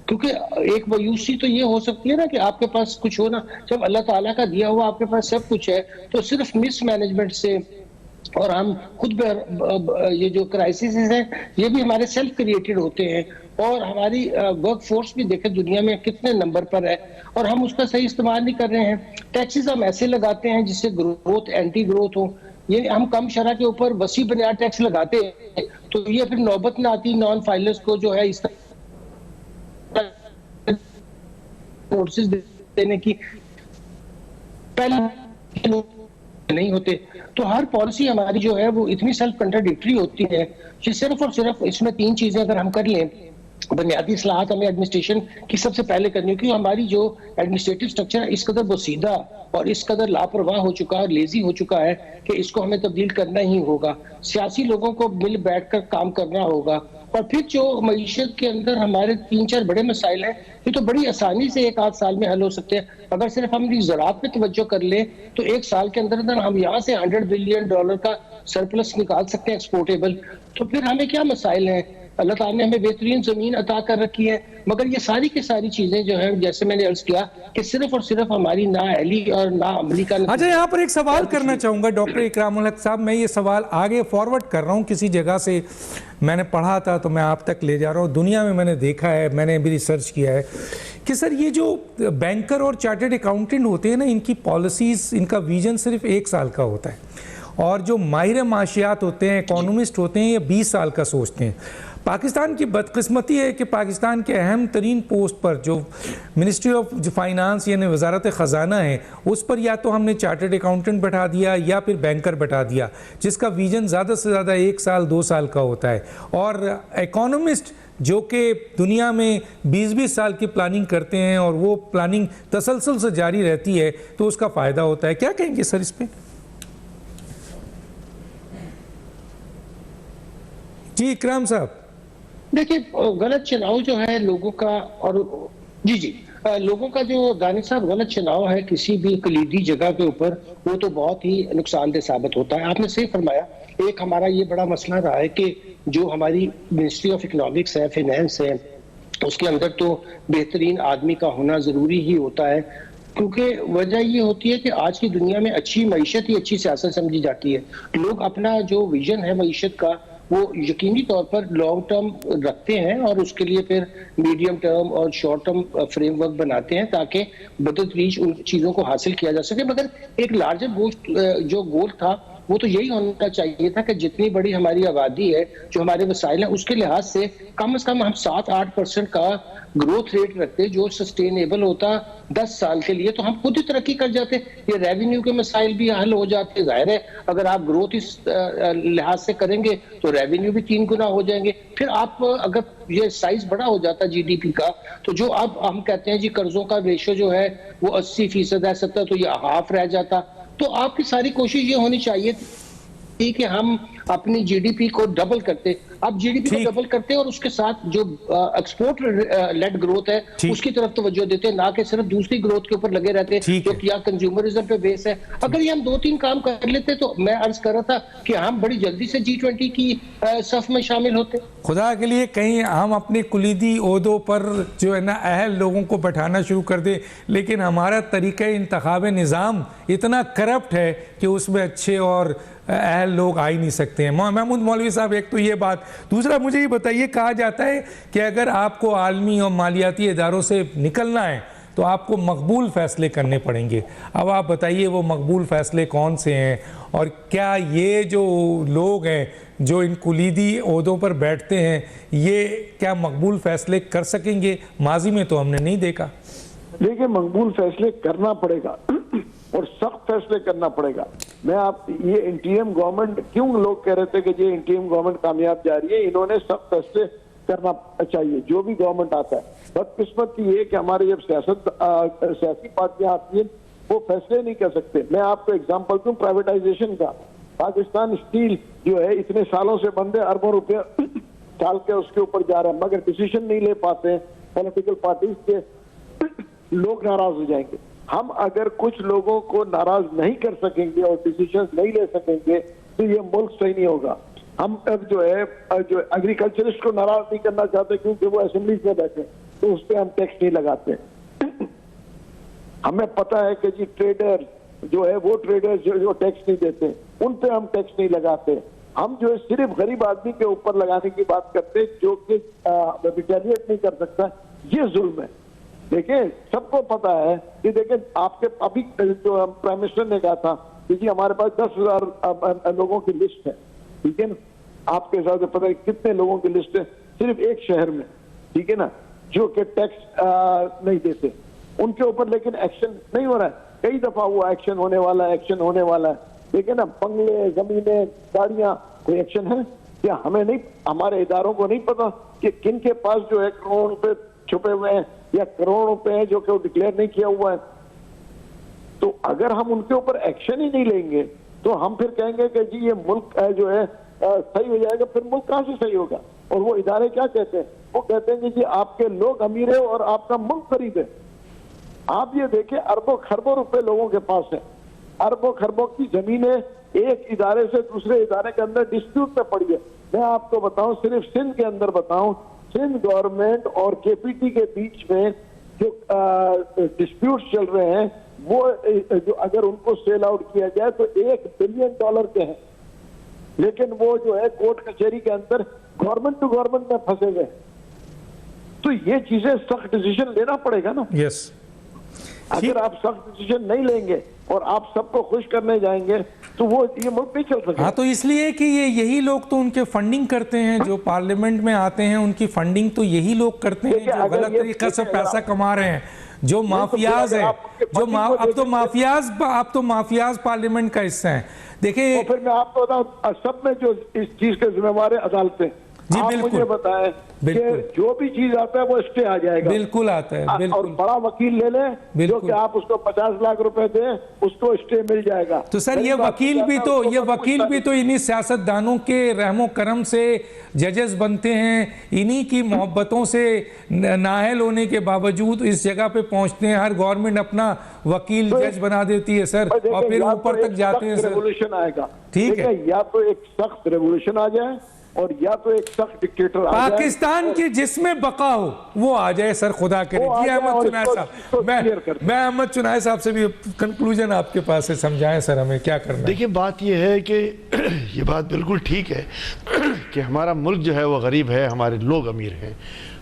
क्योंकि एक मायूसी तो ये हो सकती है ना कि आपके पास कुछ हो ना, जब अल्लाह ताला का दिया हुआ आपके पास सब कुछ है तो सिर्फ मिसमैनेजमेंट से, और हम खुद ये जो क्राइसिस है ये भी हमारे सेल्फ क्रिएटेड होते हैं, और हमारी वर्क फोर्स भी देखे दुनिया में कितने नंबर पर है और हम उसका सही इस्तेमाल नहीं कर रहे हैं। टैक्सेस हम ऐसे लगाते हैं जिससे ग्रोथ एंटी ग्रोथ हो, ये हम कम शरह के ऊपर वसी बुनियाद टैक्स लगाते हैं तो ये फिर नौबत ना आती नॉन फाइलर्स को जो है इस नोटिस देने की, पहले नहीं होते। तो हर पॉलिसी हमारी जो है वो इतनी सेल्फ कंट्राडिक्टरी होती है कि सिर्फ और सिर्फ इसमें 3 चीजें अगर हम कर लें, बुनियादी इस्लाहत हमें एडमिनिस्ट्रेशन की सबसे पहले करनी है, क्योंकि हमारी जो एडमिनिस्ट्रेटिव स्ट्रक्चर है इस कदर बोसीदा और इस कदर लापरवाह हो चुका है और लेजी हो चुका है कि इसको हमें तब्दील करना ही होगा। सियासी लोगों को मिल बैठकर काम करना होगा, और फिर जो मईशत के अंदर हमारे 3-4 बड़े मसाइल हैं ये तो बड़ी आसानी से 1 आध साल में हल हो सकते हैं। अगर सिर्फ हम ज़राअत पे तवज्जो कर ले तो 1 साल के अंदर अंदर हम यहाँ से $100 बिलियन का सरप्लस निकाल सकते हैं एक्सपोर्टेबल। तो फिर हमें क्या मसाइल हैं? अल्लाह ताला ने हमें बेहतरीन जमीन अता कर रखी है, मगर ये सारी की सारी चीजें जो है जैसे मैंने अर्ज किया कि सिर्फ और सिर्फ हमारी ना अहली और ना अमली का। अच्छा, यहाँ पर एक सवाल करना चाहूँगा डॉक्टर इकरामुल हक साहब, मैं ये सवाल आगे फॉरवर्ड कर रहा हूँ, किसी जगह से मैंने पढ़ा था तो मैं आप तक ले जा रहा हूँ। दुनिया में मैंने देखा है, मैंने भी रिसर्च किया है कि सर ये जो बैंकर और चार्टर्ड अकाउंटेंट होते हैं ना, इनकी पॉलिसीज़, इनका विजन सिर्फ 1 साल का होता है, और जो माहिर माशियात होते हैं, इकोनॉमिस्ट होते हैं, ये 20 साल का सोचते हैं। पाकिस्तान की बदकिस्मती है कि पाकिस्तान के अहम तरीन पोस्ट पर जो मिनिस्ट्री ऑफ फाइनेंस यानी वजारत ख़जाना है, उस पर या तो हमने चार्टर्ड अकाउंटेंट बैठा दिया या फिर बैंकर बैठा दिया, जिसका विजन ज़्यादा से ज़्यादा 1 साल 2 साल का होता है, और इकोनॉमिस्ट जो कि दुनिया में 20-20 साल की प्लानिंग करते हैं और वो प्लानिंग तसलसल से जारी रहती है, तो उसका फ़ायदा होता है। क्या कहेंगे सर इस पर? जी इकराम साहब। देखिए, गलत चुनाव जो है लोगों का, और जी लोगों का जो दानिश साहब गलत चुनाव है किसी भी कलीदी जगह के ऊपर, वो तो बहुत ही नुकसानदेह साबित होता है। आपने सही फरमाया। एक हमारा ये बड़ा मसला रहा है कि जो हमारी मिनिस्ट्री ऑफ इकोनॉमिक्स है, फाइनेंस है, उसके अंदर तो बेहतरीन आदमी का होना जरूरी ही होता है, क्योंकि वजह ये होती है कि आज की दुनिया में अच्छी मईशत ही अच्छी सियासत समझी जाती है। लोग अपना जो विजन है मईशत का वो यकीनी तौर पर लॉन्ग टर्म रखते हैं और उसके लिए फिर मीडियम टर्म और शॉर्ट टर्म फ्रेमवर्क बनाते हैं ताकि बदतरीज उन चीज़ों को हासिल किया जा सके। मगर एक लार्जर जो गोल था वो तो यही होना चाहिए था कि जितनी बड़ी हमारी आबादी है, जो हमारे वसाइल हैं, उसके लिहाज से कम हम 7-8% का ग्रोथ रेट रखते जो सस्टेनेबल होता 10 साल के लिए, तो हम खुद ही तरक्की कर जाते। ये रेवेन्यू के मसाइल भी हल हो जाते। जाहिर है अगर आप ग्रोथ इस लिहाज से करेंगे तो रेवेन्यू भी 3 गुना हो जाएंगे। फिर आप अगर ये साइज बड़ा हो जाता GDP का, तो जो अब हम कहते हैं जी कर्जों का रेशो जो है वो 80% है, 70, तो ये हाफ रह जाता। तो आपकी सारी कोशिश ये होनी चाहिए थी कि हम अपनी GDP को डबल करते। अब GDP को डबल करते और उसके साथ जो एक्सपोर्ट लेड ग्रोथ है उसकी तरफ तवज्जो देते, ना कि सिर्फ दूसरी ग्रोथ के ऊपर लगे रहते जो कि या कंज्यूमरिज्म पे बेस है। अगर ये हम 2-3 काम कर लेते तो मैं अर्ज कर रहा था कि हम बड़ी जल्दी से G20 की सफ में शामिल होते। खुदा के लिए कहीं हम अपने कुलीदी ओहदों पर जो है ना अहल लोगों को बैठाना शुरू कर दें, लेकिन हमारा तरीक़ा इंतखाब निज़ाम इतना करप्ट है कि उसमें अच्छे और अहल लोग आ ही नहीं सकते हैं। महमूद मौलवी साहब, एक तो ये बात। दूसरा मुझे ये बताइए, कहा जाता है कि अगर आपको आलमी और मालियाती इदारों से निकलना है तो आपको मकबूल फ़ैसले करने पड़ेंगे। अब आप बताइए वो मकबूल फ़ैसले कौन से हैं, और क्या ये जो लोग हैं जो इन कुलीदी ओहदों पर बैठते हैं ये क्या मकबूल फ़ैसले कर सकेंगे? माजी में तो हमने नहीं देखा। देखिए, मकबूल फैसले करना पड़ेगा और सख्त फैसले करना पड़ेगा। मैं आप ये इंटीरियम गवर्नमेंट, क्यों लोग कह रहे थे कि ये इंटीरियम गवर्नमेंट कामयाब जा रही है, इन्होंने सख्त फैसले करना चाहिए जो भी गवर्नमेंट आता है। बदकिस्मत ये कि हमारे जब सियासी पार्टियां आती हैं वो फैसले नहीं कर सकते। मैं आपको एग्जांपल दूं प्राइवेटाइजेशन का। पाकिस्तान स्टील जो है इतने सालों से बंद है, अरबों रुपए डाल के उसके ऊपर जा रहा है, मगर डिसीजन नहीं ले पाते हैं पॉलिटिकल पार्टीज के, लोग नाराज हो जाएंगे। हम अगर कुछ लोगों को नाराज नहीं कर सकेंगे और डिसीजन नहीं ले सकेंगे तो ये मुल्क सही नहीं होगा। हम अब जो एग्रीकल्चरिस्ट को नाराज नहीं करना चाहते क्योंकि वो असेंबली में बैठे, तो उस पर हम टैक्स नहीं लगाते। हमें पता है कि जी ट्रेडर जो है, वो ट्रेडर जो टैक्स नहीं देते, उन पे हम टैक्स नहीं लगाते। हम जो है सिर्फ गरीब आदमी के ऊपर लगाने की बात करते हैं जो कि रिटेलिएट नहीं कर सकता। ये जुल्म है। देखिए, सबको पता है कि देखिए आपके अभी जो प्राइम मिनिस्टर ने कहा था कि जी हमारे पास 10,000 लोगों की लिस्ट है, ठीक है ना। आपके हिसाब से पता है कितने लोगों की लिस्ट है सिर्फ एक शहर में, ठीक है ना, जो कि टैक्स नहीं देते, उनके ऊपर लेकिन एक्शन नहीं हो रहा है। कई दफा हुआ एक्शन होने वाला है, एक्शन होने वाला है, लेकिन ना बंगले, जमीनें, गाड़ियां, कोई एक्शन है क्या? हमें नहीं, हमारे इदारों को नहीं पता कि किन के पास जो है करोड़ रुपए छुपे हुए हैं या करोड़ रुपए हैं जो कि डिक्लेयर नहीं किया हुआ है। तो अगर हम उनके ऊपर एक्शन ही नहीं लेंगे तो हम फिर कहेंगे कि जी ये मुल्क जो है सही हो जाएगा। फिर मुल्क कहां से सही होगा? और वो इदारे क्या कहते हैं? वो कहते हैं कि जी आपके लोग अमीर है और आपका मुल्क गरीब है। आप ये देखिए, अरबों खरबों रुपए लोगों के पास है, अरबों खरबों की जमीनें एक इदारे से दूसरे इदारे के अंदर डिस्प्यूट में पड़ी है। मैं आपको बताऊं, सिर्फ सिंध के अंदर बताऊं, सिंध गवर्नमेंट और केपीटी के बीच में जो डिस्प्यूट चल रहे हैं वो जो अगर उनको सेल आउट किया जाए तो $1 बिलियन के हैं, लेकिन वो जो है कोर्ट कचहरी के अंदर गवर्नमेंट टू गवर्नमेंट में फंसे हुए। तो ये चीजें सख्त डिसीजन लेना पड़ेगा ना। यस, अगर आप सख्त डिसीजन नहीं लेंगे और आप सबको खुश करने जाएंगे तो वो ये मुल्क नहीं चल सकता। हाँ, तो इसलिए कि यही लोग तो उनके फंडिंग करते हैं, जो पार्लियामेंट में आते हैं उनकी फंडिंग तो यही लोग करते हैं जो गलत तरीके से पैसा कमा रहे हैं, जो माफियाज है, जो अब तो माफियाज पार्लियामेंट का हिस्सा है। देखिए, तो फिर मैं आपको बताऊं, सब में जो इस चीज के जिम्मेवार है अदालतें। जी आप बिल्कुल, मुझे बताएं कि जो भी चीज आता है वो स्टे आ जाएगा। बिल्कुल आता है, बिल्कुल। और बड़ा वकील ले लें जो कि आप उसको 50 लाख रुपए दें, उसको स्टे मिल जाएगा। तो सर ये वकील भी तो इन्हीं सियासतदानों के रहमो करम से जजेस बनते हैं, इन्हीं की मोहब्बतों से नाअहल होने के बावजूद इस जगह पे पहुंचते हैं। हर गवर्नमेंट अपना वकील जज बना देती है सर, और फिर ऊपर तक जाते हैं सर। रेवोल्यूशन आएगा, ठीक है, या तो एक सख्त रेवोल्यूशन आ जाए और या तो एक सख्त डिक्टेटर पाकिस्तान की जिसमें बका हो वो आ जाए सर, खुदा करे। जी अहमद चुनाय साहब, मैं अहमद चुनाय साहब से भी कंक्लूजन आपके पास है, समझाएं सर हमें क्या करना है। देखिए, बात ये है कि ये बात बिल्कुल ठीक है कि हमारा मुल्क जो है वो गरीब है, हमारे लोग अमीर हैं।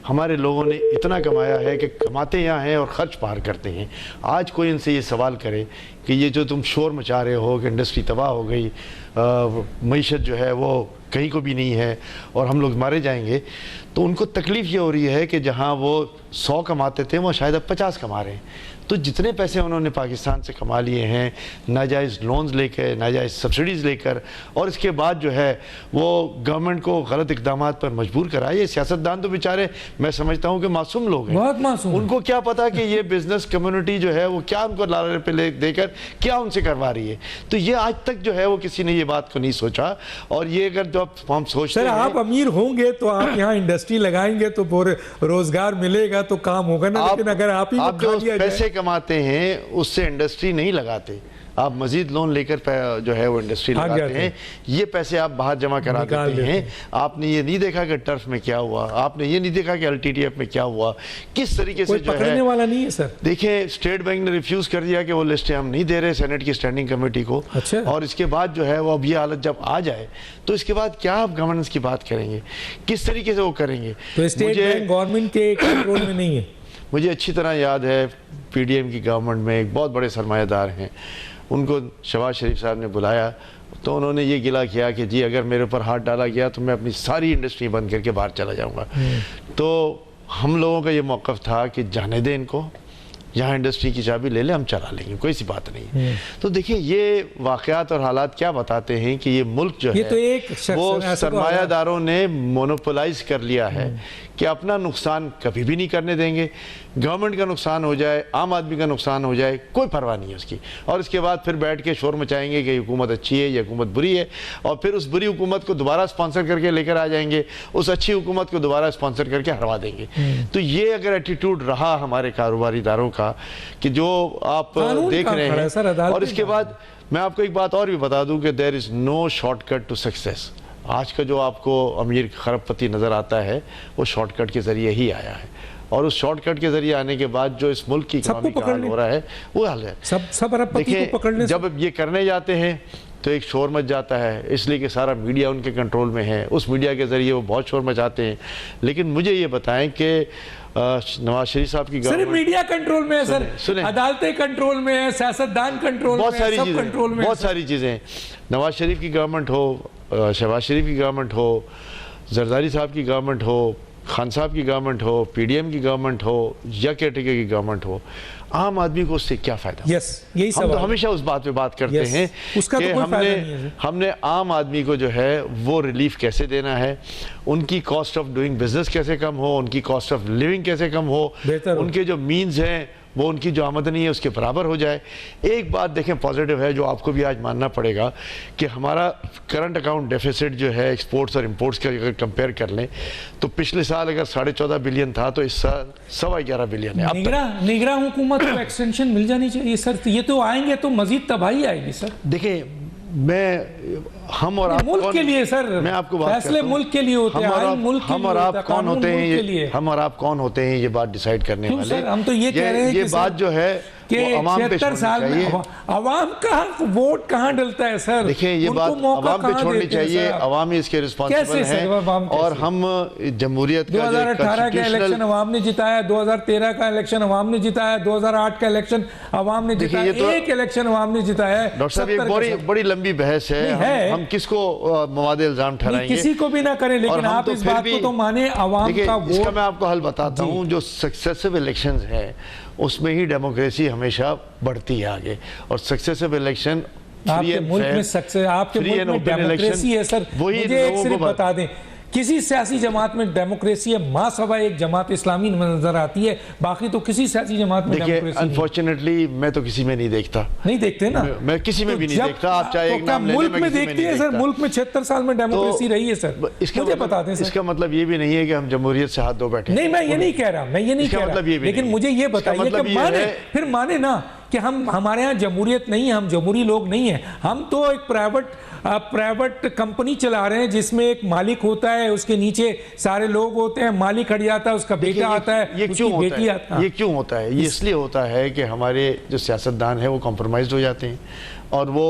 हमारे लोगों ने इतना कमाया है कि कमाते यहाँ हैं और खर्च बाहर करते हैं। आज कोई इनसे ये सवाल करे कि ये जो तुम शोर मचा रहे हो कि इंडस्ट्री तबाह हो गई, मईशत जो है वो कहीं को भी नहीं है और हम लोग मारे जाएंगे, तो उनको तकलीफ़ ये हो रही है कि जहाँ वो 100 कमाते थे वो शायद अब 50 कमा रहे हैं। तो जितने पैसे उन्होंने पाकिस्तान से कमा लिए हैं, नाजायज़ लोन्स लेकर, नाजायज़ सब्सिडीज़ लेकर, और इसके बाद जो है वो गवर्नमेंट को गलत इक़दामात पर मजबूर करा। ये सियासतदान तो बेचारे मैं समझता हूँ कि मासूम लोग हैं, बहुत मासूम। उनको क्या पता कि ये बिजनेस कम्युनिटी जो है वो क्या उनको लारे पे देकर क्या उनसे करवा रही है। तो ये आज तक जो है वो किसी ने ये बात को नहीं सोचा। और ये अगर जो हम सोचते हैं, आप अमीर होंगे तो आप यहाँ इंडस्ट्री लगाएंगे तो रोजगार मिलेगा तो काम होगा ना, लेकिन अगर आप ही जो पैसे कमाते हैं उससे इंडस्ट्री नहीं लगाते, आप मजीद लोन लेकर जो है वो इंडस्ट्री लगाते हैं, ये पैसे आप बाहर जमा करा देते हैं। आपने ये नहीं देखा कि टर्फ में क्या हुआ, आपने ये नहीं देखा कि LTTF में क्या हुआ, किस तरीके से जो है वाला नहीं है सर। देखिए, स्टेट बैंक ने रिफ्यूज कर दिया कि वो लिस्टें हम नहीं दे रहे सेनेट की स्टैंडिंग कमेटी को। अच्छा। और इसके बाद जो है वो अब ये हालत जब आ जाए तो इसके बाद क्या आप गवर्नेंस की बात करेंगे, किस तरीके से वो करेंगे? तो स्टेट बैंक गवर्नमेंट के कंट्रोल में नहीं है। मुझे अच्छी तरह याद है PDM की गवर्नमेंट में एक बहुत बड़े सरमायादार हैं, उनको शहबाज शरीफ साहब ने बुलाया तो उन्होंने ये गिला किया कि जी अगर मेरे ऊपर हाथ डाला गया तो मैं अपनी सारी इंडस्ट्री बंद करके बाहर चला जाऊंगा। तो हम लोगों का ये मौक़िफ़ था कि जाने दें इनको, यहाँ इंडस्ट्री की चाबी ले ले, हम चला लेंगे, कोई सी बात नहीं है। तो देखिए ये वाकयात और हालात क्या बताते हैं कि ये मुल्क जो है तो एक वो सरमायादारों ने मोनोपोलाइज कर लिया है कि अपना नुकसान कभी भी नहीं करने देंगे। गवर्नमेंट का नुकसान हो जाए, आम आदमी का नुकसान हो जाए, कोई परवाह नहीं है उसकी। और इसके बाद फिर बैठ के शोर मचाएंगे कि हुकूमत अच्छी है, ये हुकूमत बुरी है, और फिर उस बुरी हुकूमत को दोबारा स्पॉन्सर करके लेकर आ जाएंगे, उस अच्छी हुकूमत को दोबारा स्पॉन्सर करके हरवा देंगे। तो ये अगर एटीट्यूड रहा हमारे कारोबारी इदारों का कि जो आप देख रहे हैं, और इसके बाद मैं आपको एक बात और भी बता दूं कि there is no shortcut to success. आज का जो आपको अमीर खरबपति नज़र आता है वो शॉर्टकट के ज़रिए ही आया है, और उस शॉर्टकट के ज़रिए आने के बाद जो इस मुल्क की इकोनॉमी का हाल हो रहा है वो हाल है। सब अरबपति को पकड़ने जब ये करने जाते हैं तो एक शोर मच जाता है, इसलिए कि सारा मीडिया उनके कंट्रोल में है, उस मीडिया के ज़रिए वो बहुत शोर मचाते हैं। लेकिन मुझे ये बताएं कि नवाज शरीफ साहब की सर मीडिया कंट्रोल में है, सर अदालतें कंट्रोल में है, सियासतदान कंट्रोल में है, सब कंट्रोल में, बहुत सारी चीज़ें। नवाज शरीफ की गवर्नमेंट हो, शहबाज शरीफ की गवर्नमेंट हो, जरदारी साहब की गवर्नमेंट हो, खान साहब की गवर्नमेंट हो, पीडीएम की गवर्नमेंट हो या केटीके की गवर्नमेंट हो, आम आदमी को उससे क्या फायदा? यही हम तो हमेशा उस बात पे बात करते हैं उसका कि तो हमने आम आदमी को जो है वो रिलीफ कैसे देना है, उनकी कॉस्ट ऑफ डूइंग बिजनेस कैसे कम हो, उनकी कॉस्ट ऑफ लिविंग कैसे कम हो, उनके जो मीन्स हैं वो उनकी जो आमदनी है उसके बराबर हो जाए। एक बात देखें पॉजिटिव है जो आपको भी आज मानना पड़ेगा कि हमारा करंट अकाउंट डेफिसिट जो है एक्सपोर्ट्स और इंपोर्ट्स का अगर कंपेयर कर लें तो पिछले साल अगर 14.5 बिलियन था तो इस साल 11.25 बिलियन है। निगरान हुकूमत को एक्सटेंशन मिल जानी चाहिए सर, ये तो आएंगे तो मजीद तबाही आएगी सर। देखिए हम और आप मुल्क के लिए सर, मैं आपको बात फैसले मुल्क के लिए होते हैं, हम और आप कौन होते हैं, हम और आप कौन होते हैं ये बात डिसाइड करने वाले? सर हम तो ये कह रहे हैं ये बात जो है कि 76 साल में अवाम का वोट कहाँ डलता है सर? देखिए ये बात अवाम पे छोड़नी चाहिए, अवाम ही इसके रिस्पॉन्सिबल हैं। और हम जमहूरियत का 2018 का इलेक्शन अवाम ने जिताया, 2013 का इलेक्शन अवाम ने जिताया, 2008 का इलेक्शन अवाम ने जिताया, एक इलेक्शन अवाम ने जिताया। डॉक्टर साहब ये बड़ी लंबी बहस है, हम किसको मवादे इल्जाम ठहराएंगे? किसी को भी ना करें, लेकिन आप इस बात को तो माने अवाम का वोट। इसका मैं आपको हल बताता हूँ, जो सक्सेसिव इलेक्शंस हैं उसमें ही डेमोक्रेसी हमेशा बढ़ती है आगे, और सक्सेसिव इलेक्शन आपके मुल्क में आपके मुल्क में डेमोक्रेसी है सर। मुझे एक सिर्फ बता दें, किसी सियासी जमात में डेमोक्रेसी है माँ सवा एक जमात इस्लामी नजर आती है, बाकी तो किसी सियासी जमात में डेमोक्रेसी अनफॉर्चुनेटली मैं तो किसी में नहीं देखता। नहीं देखते ना, मैं किसी में भी नहीं देखता। आप चाहे एक नाम ले लें, मुल्क में देखते हैं सर, मुल्क में 76 साल में डेमोक्रेसी रही है सर। मुझे बता दें सर, इसका मतलब ये भी नहीं है कि हम जमहूरियत से हाथ धो बैठे। नहीं मैं ये नहीं कह रहा, मैं ये नहीं कह रहा, लेकिन मुझे ये बताइए कि माने फिर माने ना कि हम हमारे यहाँ जमहूरियत नहीं है, हम जमहूरी लोग नहीं है, हम तो एक प्राइवेट कंपनी चला रहे हैं जिसमें एक मालिक होता है, उसके नीचे सारे लोग होते हैं, मालिक हट जाता है, उसका बेटा आता है, ये क्यों होता है? ये इसलिए होता है कि हमारे जो सियासतदान है वो कॉम्प्रोमाइज हो जाते हैं और वो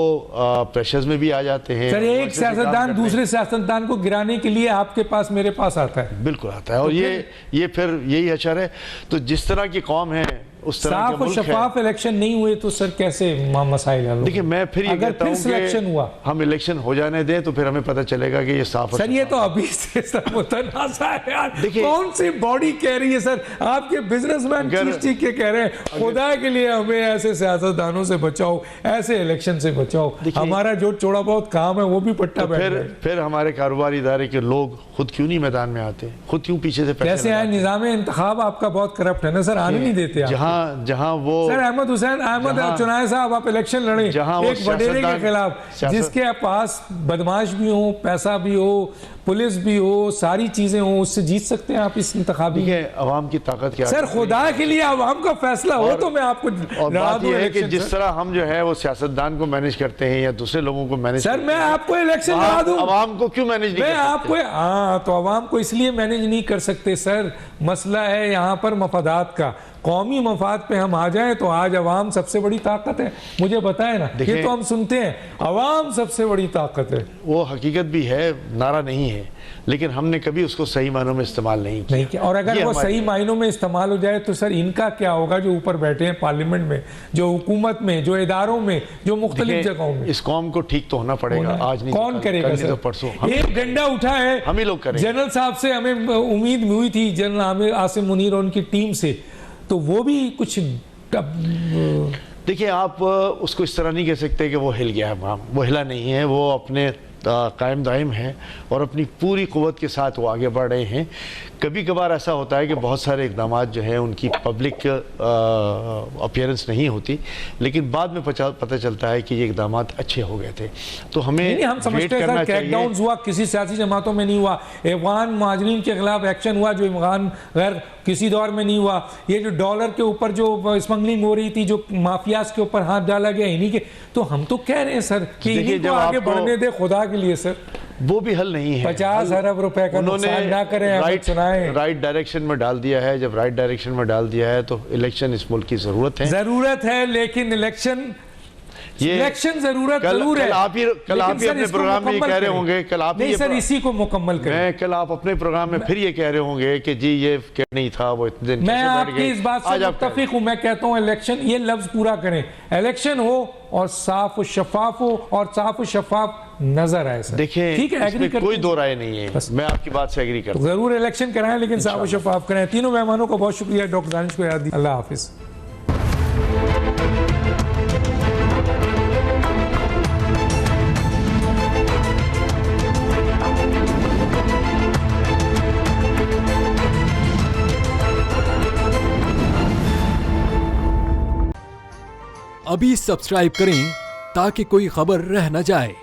प्रेशर्स में भी आ जाते हैं। सर एक सियासतदान दूसरे सियासतदान को गिराने के लिए आपके पास मेरे पास आता है। बिल्कुल आता है, और ये फिर यही अशर है। तो जिस तरह की कौम है उस तरह साफ और शफाफ इलेक्शन नहीं हुए तो सर कैसे मसाइल हल? देखिए मैं फिर ये कहता हूं सिलेक्शन हुआ, हम इलेक्शन हो जाने दें तो फिर हमें पता चलेगा कि ये साफ। सर ये तो अभी से सर मुतनाज़ा है यार, कौन सी बॉडी कह रही है सर? आपके बिजनेसमैन चीख के कह रहे हैं खुदा के लिए हमें ऐसे सियासतदानों से बचाओ, ऐसे इलेक्शन से बचाओ, हमारा जो थोड़ा बहुत काम है वो भी पट्टा बैठ। फिर हमारे कारोबारी इदारे के लोग खुद क्यों नहीं मैदान में आते, खुद क्यों पीछे से? कैसे आए? निज़ाम इंतखाब आपका बहुत करप्ट है ना सर, आने नहीं देते। जहां वो सर अहमद हुसैन चुनाए साहब आप इलेक्शन लड़े एक वडेरे के खिलाफ, जिसके पास बदमाश भी हो, पैसा भी हो, पुलिस भी हो, सारी चीजें हो, उससे जीत सकते हैं आप इस इंतखाबी? अवाम की ताकत क्या सर? खुदा के लिए अवाम का फैसला हो तो मैं आपको बात यह है कि जिस तरह हम जो है वो सियासतदान को मैनेज करते हैं या दूसरे लोगों को मैनेज, सर मैं आपको इलेक्शन लड़ा दूं, अवाम को क्यों मैनेज नहीं? मैं आपको तो अवाम को इसलिए मैनेज नहीं कर सकते सर, मसला है यहाँ पर मफादात का। कौमी मफाद पे हम आ जाएं तो आज अवाम सबसे बड़ी ताकत है, मुझे बताए ना, ये तो हम सुनते हैं अवाम सबसे बड़ी ताकत है, वो हकीकत भी है, नारा नहीं है, लेकिन हमने कभी उसको सही मायनों में इस्तेमाल नहीं किया। और अगर वो सही मायनों में इस्तेमाल हो जाए तो सर इनका क्या होगा जो ऊपर बैठे हैं पार्लियामेंट में, जो हुकूमत में, जो इदारों में, जो मुख्तलिफ जगहों में? इस कौम को ठीक तो होना पड़ेगा, आज नहीं कौन करेगा सर? परसों एक डंडा उठा है, हम ही लोग करेंगे। जनरल साहब से हमें उम्मीद हुई थी, जनरल आसिम मुनीर और उनकी टीम से, तो वो भी कुछ देखिए, आप उसको इस तरह नहीं कह सकते कि वो हिल गया है, वो हिला नहीं है, वो अपने कायम दायम है और अपनी पूरी क़ुव्वत के साथ वो आगे बढ़ रहे हैं। कभी कभार ऐसा होता है कि बहुत सारे इक़दाम जो हैं उनकी पब्लिक अपीयरेंस नहीं होती, लेकिन बाद में पता चलता है कि ये इक़दाम अच्छे हो गए थे। तो हमें हम समझते हैं सर क्रैकडाउन हुआ, किसी सियासी जमातों में नहीं हुआ। अफगान महाजरीन के खिलाफ एक्शन हुआ जो अफगान गैर किसी दौर में नहीं हुआ। ये जो डॉलर के ऊपर जो स्मगलिंग हो रही थी, जो माफियाज के ऊपर हाथ डाला गया इन्हीं के, तो हम तो कह रहे हैं सर कि इन्हीं को आगे बढ़ने दे खुदा के लिए सर। वो भी हल नहीं है। 50 अरब रुपए का नुकसान ना करें, राइट डायरेक्शन में डाल दिया है। जब राइट डायरेक्शन में डाल दिया है तो इलेक्शन इस मुल्क की जरूरत है, लेकिन इलेक्शन जरूरत जरूर है। कल आप ही अपने प्रोग्राम में कह रहे होंगे, कल आप नहीं सर इसी को मुकम्मल करें। कल आप अपने प्रोग्राम में फिर ये कह रहे होंगे कि जी ये क्या नहीं था, वो इतने दिन। मैं आपकी इस बात से मुत्तफिक हूं। मैं कहता हूं इलेक्शन, ये लफ्ज पूरा करें, इलेक्शन हो और साफ और शफाफ हो और साफ और शफाफ नजर आए सर। देखिए, ठीक है, इसमें कोई दो राय नहीं है, मैं आपकी बात से एग्री करता हूं। जरूर इलेक्शन कराएं, लेकिन साफ और शफाफ कराएं। तीनों मेहमानों को बहुत शुक्रिया, डॉक्टर दानिश को याद दिया। अल्लाह हाफिज। अभी सब्सक्राइब करें ताकि कोई खबर रह न जाए।